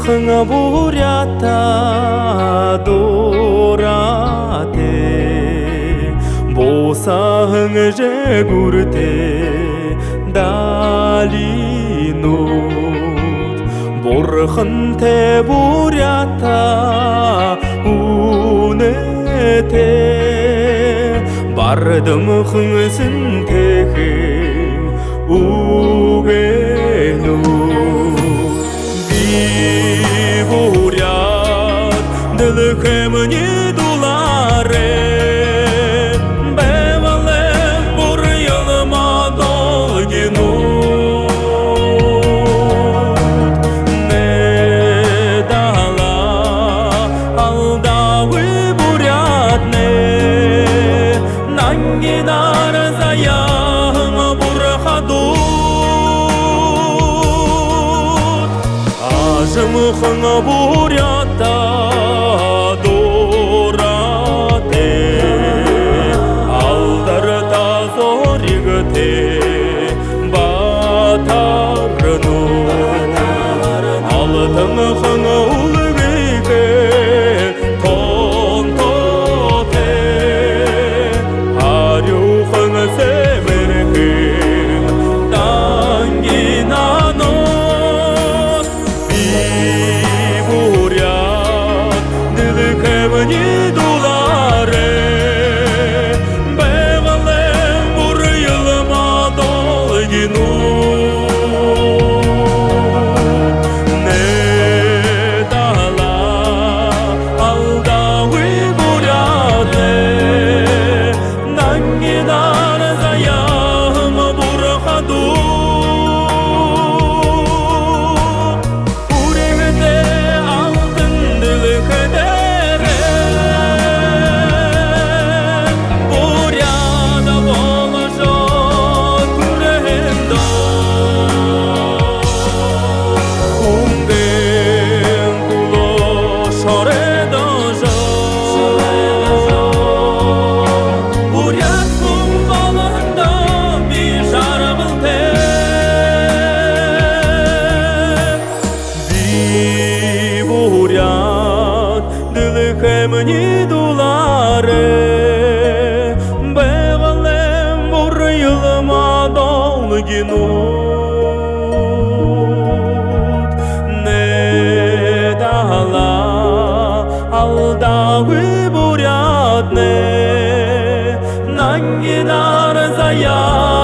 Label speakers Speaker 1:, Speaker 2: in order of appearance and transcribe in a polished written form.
Speaker 1: хыңа бурята дорате босаң же гурте далинут борхын те бурята унете бардым хыңсын техе угену бурят дылхемни дуларе бевалем бур ялма долгину не дала алдавы бурятне нангинар заяң бурхаду Жымхыңа бурята дорате алдарда зоригте батарну алтын хыңа улгеке тонтоте арюхыңа семерке тангинано не дуларе бевалем бур ялма долгину не дала алдавы буряте нангинар заяң бурхаду урегете алтын дылхеде Дылхемни дуларе бевалем бур ялма долгинут не дала алдавы бурятне нангинар заяң